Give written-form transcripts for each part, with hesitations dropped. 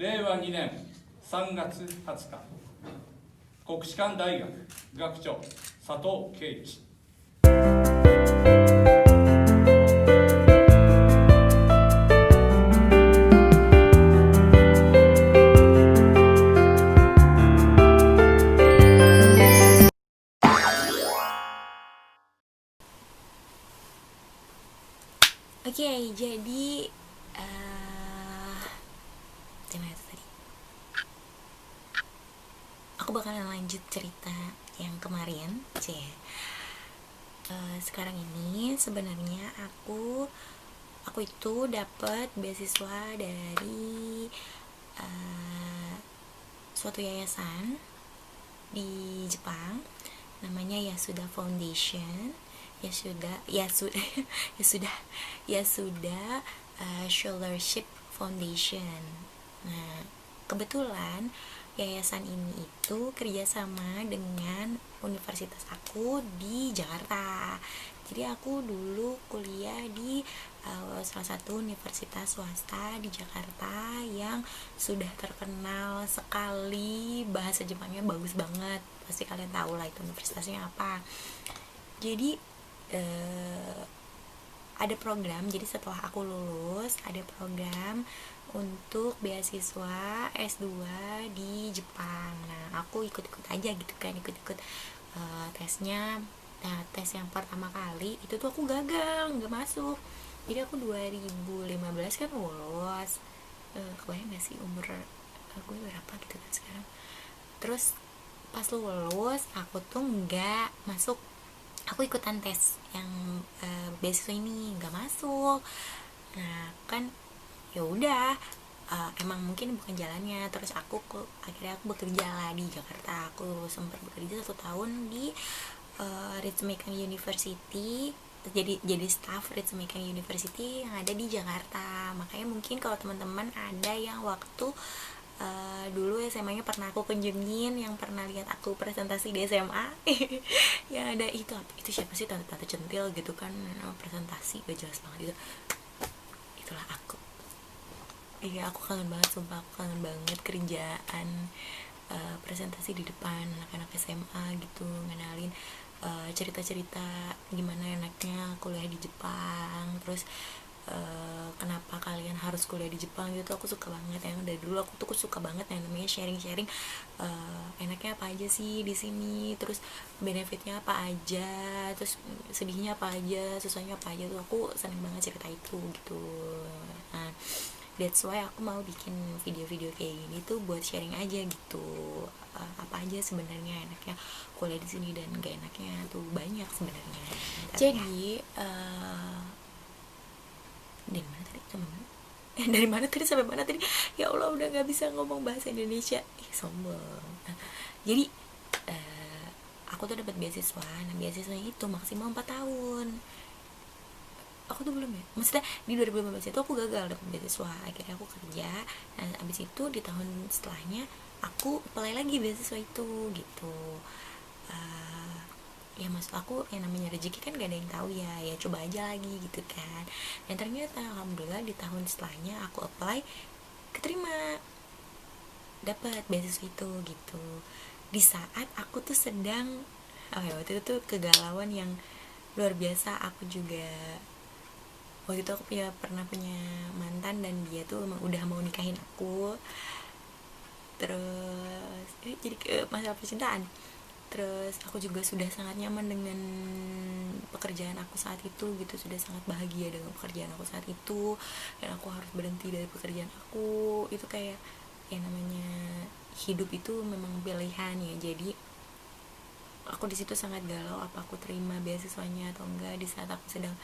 令和2年3月20日、国士舘大学学長佐藤圭一。Oke, jadi gimana itu tadi? Aku bakalan lanjut cerita yang kemarin, sekarang ini sebenarnya aku itu dapat beasiswa dari suatu yayasan di Jepang, namanya Yasuda Foundation. Yasuda Scholarship Foundation. Nah, kebetulan yayasan ini itu kerjasama dengan universitas aku di Jakarta. Jadi aku dulu kuliah di salah satu universitas swasta di Jakarta yang sudah terkenal sekali, bahasa Jepangnya bagus banget. Pasti kalian tahu lah itu universitasnya apa. Jadi ada program, jadi setelah aku lulus ada program untuk beasiswa S2 di Jepang. Nah, aku ikut-ikut aja gitu kan, ikut-ikut tesnya. Nah, tes yang pertama kali itu tuh aku gagal, nggak masuk. Jadi aku 2015 kan lulus. Kebayang gak sih umur gue berapa gitu kan sekarang. Terus pas lulus aku tuh nggak masuk. Aku ikutan tes yang beasiswa ini, nggak masuk. Nah kan ya udah, emang mungkin bukan jalannya. Terus akhirnya aku bekerja lah di Jakarta. Aku sempat bekerja 1 tahun di Ritsumeikan University, jadi staff Ritsumeikan University yang ada di Jakarta. Makanya mungkin kalau teman-teman ada yang waktu dulu SMA-nya pernah aku kunjungin, yang pernah lihat aku presentasi di SMA yang ada itu siapa sih, tante centil gitu kan, presentasi gak jelas banget itu. Itulah aku. Iya, aku kangen banget, sumpah aku kangen banget kerjaan presentasi di depan anak-anak SMA gitu, ngenalin cerita-cerita gimana enaknya kuliah di Jepang. Terus kenapa kalian harus kuliah di Jepang gitu, aku suka banget. Yang dari dulu aku suka banget yang namanya sharing-sharing, enaknya apa aja sih di sini, terus benefitnya apa aja, terus sedihnya apa aja, susahnya apa aja tuh aku seneng banget cerita itu gitu. Nah, that's why aku mau bikin video-video kayak gini tuh buat sharing aja gitu. Apa aja sebenarnya enaknya kuliah di sini, dan gak enaknya tuh banyak sebenarnya. Jadi dari mana tadi sampai mana tadi, ya Allah, udah nggak bisa ngomong bahasa Indonesia, sombong. Jadi aku tuh dapat beasiswa. Nah, beasiswanya itu maksimal 4 tahun. Aku tuh belum ya, maksudnya di 2015 itu aku gagal dapat beasiswa. Akhirnya aku kerja. Nah, abis itu di tahun setelahnya aku apply lagi beasiswa itu gitu. Ya maksud aku yang namanya rezeki kan gak ada yang tahu ya coba aja lagi gitu kan. Dan ternyata alhamdulillah di tahun setelahnya aku apply, keterima, dapat beasiswa itu gitu. Di saat aku tuh sedang waktu itu tuh kegalauan yang luar biasa. Aku juga waktu itu aku pernah punya mantan, dan dia tuh udah mau nikahin aku. Terus jadi masalah percintaan. Terus aku juga sudah sangat nyaman dengan pekerjaan aku saat itu gitu, sudah sangat bahagia dengan pekerjaan aku saat itu, dan aku harus berhenti dari pekerjaan aku. Itu kayak yang namanya hidup itu memang pilihan ya. Jadi aku di situ sangat galau, apa aku terima beasiswanya atau enggak. Di saat aku sedang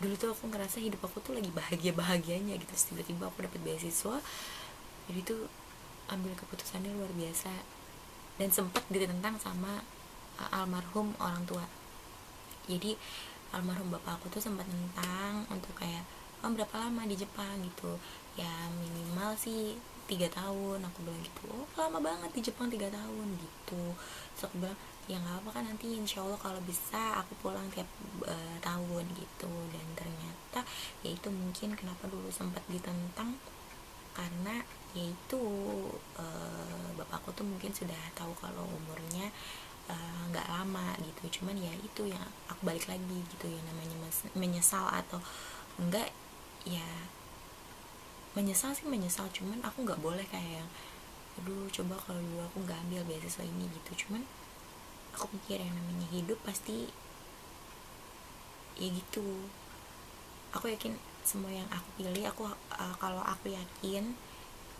dulu tuh aku ngerasa hidup aku tuh lagi bahagianya gitu, terus tiba-tiba aku dapat beasiswa. Jadi tuh ambil keputusannya luar biasa, dan sempat ditentang sama almarhum orang tua. Jadi almarhum bapak aku tuh sempat nentang untuk kayak, berapa lama di Jepang gitu. Ya minimal sih 3 tahun. Aku bilang gitu, lama banget di Jepang 3 tahun gitu. Terus aku bilang, ya gak apa kan, nanti insya Allah kalau bisa aku pulang tiap tahun gitu. Dan ternyata ya itu mungkin kenapa dulu sempat ditentang, karena yaitu bapakku tuh mungkin sudah tahu kalau umurnya nggak lama gitu. Cuman ya itu yang aku balik lagi gitu, yang namanya menyesal atau enggak, ya menyesal sih menyesal, cuman aku nggak boleh kayak yang aduh coba kalau dulu aku nggak ambil beasiswa ini gitu. Cuman aku pikir yang namanya hidup pasti ya gitu. Aku yakin semua yang aku pilih, kalau aku yakin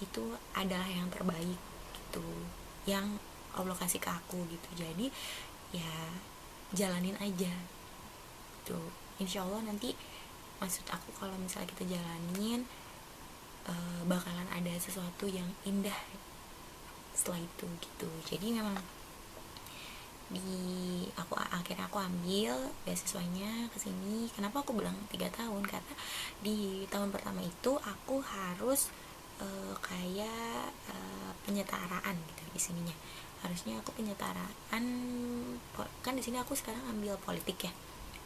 itu adalah yang terbaik gitu, yang Allah kasih ke aku gitu. Jadi ya jalanin aja gitu. Insya Allah nanti, maksud aku kalau misalnya kita jalanin bakalan ada sesuatu yang indah setelah itu gitu. Jadi memang akhirnya aku ambil beasiswanya ke sini. Kenapa aku bilang 3 tahun? Karena di tahun pertama itu aku harus kayak penyetaraan gitu di sininya. Harusnya aku penyetaraan, kan di sini aku sekarang ambil politik ya,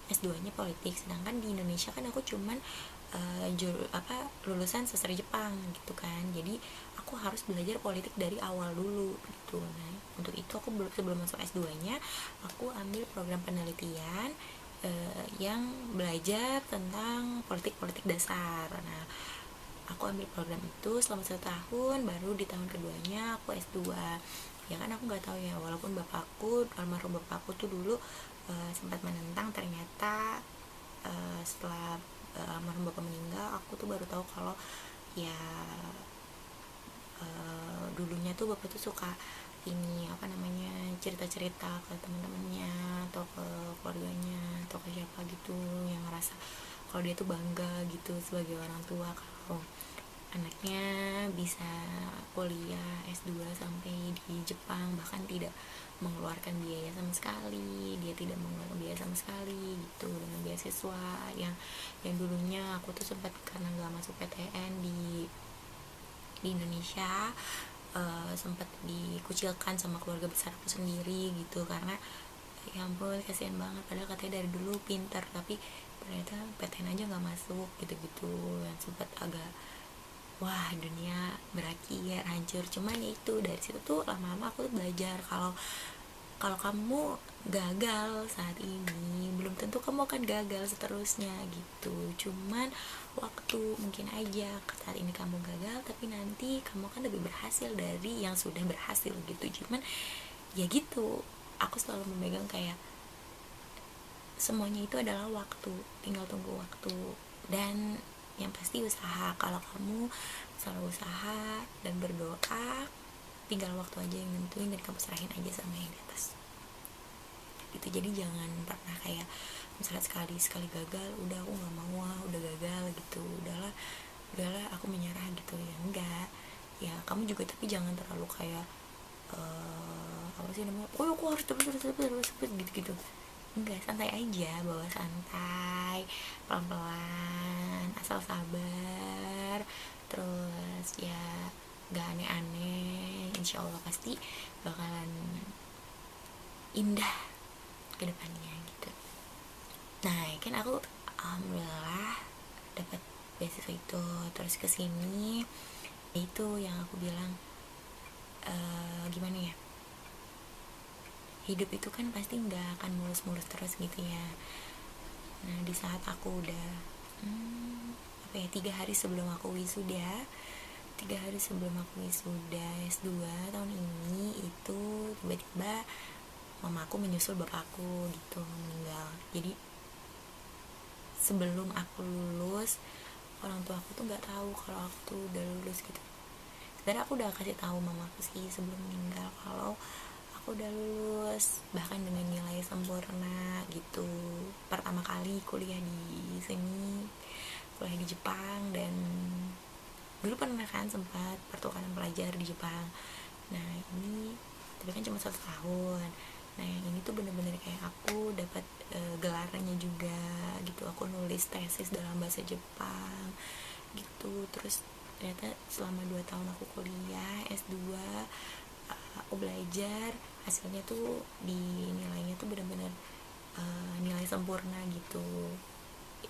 S2-nya politik, sedangkan di Indonesia kan aku cuman lulusan sastra Jepang gitu kan. Jadi aku harus belajar politik dari awal dulu gitu. Nah, untuk itu aku sebelum masuk S2-nya aku ambil program penelitian yang belajar tentang politik dasar. Nah, aku ambil program itu selama 1 tahun, baru di tahun keduanya aku S2. Ya kan aku nggak tahu ya, walaupun almarhum bapakku tuh dulu sempat menentang, ternyata setelah almarhum bapak meninggal, aku tuh baru tahu kalau ya dulunya tuh bapak tuh suka cerita-cerita ke teman-temannya atau ke keluarganya atau ke siapa gitu, yang ngerasa kalau dia tuh bangga gitu sebagai orang tua kalau anaknya bisa kuliah S2 sampai di Jepang, bahkan tidak mengeluarkan biaya sama sekali, dia tidak mengeluarkan biaya sama sekali gitu, dengan beasiswa yang dulunya aku tuh sempat karena nggak masuk PTN di Indonesia, sempat dikucilkan sama keluarga besar aku sendiri gitu, karena ya ampun kasihan banget, padahal katanya dari dulu pintar tapi ternyata PTN aja nggak masuk gitu-gitu, yang sempat agak wah dunia berakhir hancur. Cuman ya itu, dari situ tuh lama-lama aku tuh belajar kalau kamu gagal saat ini belum tentu kamu akan gagal seterusnya gitu. Cuman waktu mungkin aja saat ini kamu gagal, tapi nanti kamu akan lebih berhasil dari yang sudah berhasil gitu. Cuman ya gitu, aku selalu memegang kayak semuanya itu adalah waktu, tinggal tunggu waktu, dan yang pasti usaha. Kalau kamu selalu usaha dan berdoa, tinggal waktu aja yang nentuin, dan kamu serahin aja sama yang di atas gitu. Jadi jangan pernah kayak misalnya sekali gagal udah aku nggak mau, udah gagal gitu, udahlah aku menyerah gitu. Ya enggak, ya kamu juga tapi jangan terlalu kayak apa sih namanya, oh aku harus terus gitu. Enggak, santai aja, bawa santai, pelan-pelan, asal sabar, terus ya gak aneh-aneh. Insya Allah pasti bakalan indah ke depannya gitu. Nah kan aku alhamdulillah dapat beasiswa itu, terus kesini itu yang aku bilang gimana ya, hidup itu kan pasti nggak akan mulus-mulus terus gitu ya. Nah di saat aku udah 3 hari sebelum aku wisuda, S2 tahun ini, itu tiba-tiba mamaku menyusul bapakku gitu, meninggal. Jadi sebelum aku lulus, orang tua aku tuh nggak tahu kalau aku tuh udah lulus gitu. Sebenarnya aku udah kasih tahu mamaku sih sebelum meninggal kalau aku udah lulus, bahkan dengan nilai sempurna gitu. Pertama kali kuliah di sini, kuliah di Jepang, dan dulu pernah kan sempat pertukaran pelajar di Jepang. Nah ini tapi kan cuma 1 tahun. Nah yang ini tuh bener-bener kayak aku dapat gelarnya juga gitu. Aku nulis tesis dalam bahasa Jepang gitu. Terus ternyata selama 2 tahun aku kuliah S2, aku belajar, hasilnya tuh di nilainya tuh benar-benar nilai sempurna gitu.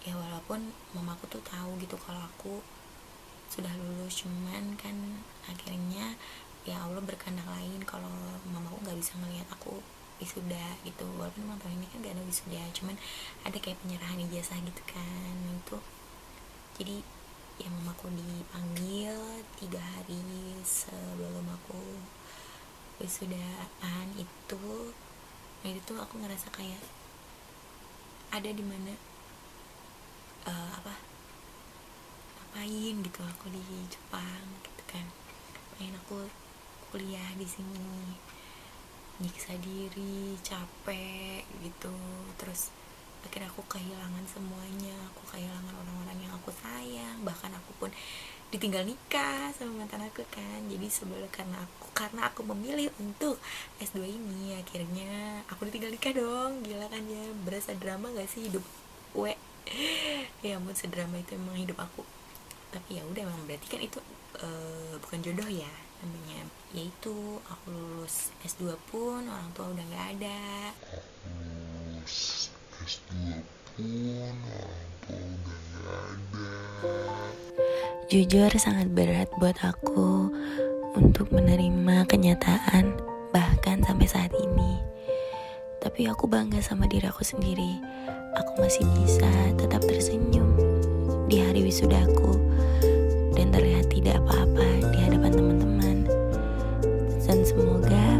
Ya walaupun mamaku tuh tahu gitu kalau aku sudah lulus, cuman kan wisuda gitu. Walaupun emang tahun ini kan gak ada wisuda, cuman ada kayak penyerahan ijazah gitu kan. Itu jadi ya mamaku dipanggil 3 hari sebelum aku wisudaan itu. Nah itu tuh aku ngerasa kayak ada di mana ngapain gitu aku di Jepang gitu kan, main aku kuliah di sini, nyiksa diri, capek gitu. Terus akhirnya aku kehilangan semuanya, aku kehilangan orang-orang yang aku sayang, bahkan aku pun ditinggal nikah sama mantan aku kan. Jadi sebelum karena aku memilih untuk S2 ini, akhirnya aku ditinggal nikah dong. Gila kan ya, berasa drama gak sih hidup ya ampun, sedrama itu emang hidup aku. Tapi ya udah, emang berarti kan itu bukan jodoh ya namanya. Yaitu aku lulus S2 pun orang tua udah nggak ada. Jujur sangat berat buat aku untuk menerima kenyataan bahkan sampai saat ini. Tapi aku bangga sama diri aku sendiri. Aku masih bisa tetap tersenyum di hari wisudaku dan terlihat tidak apa-apa di hadapan teman-teman. Dan semoga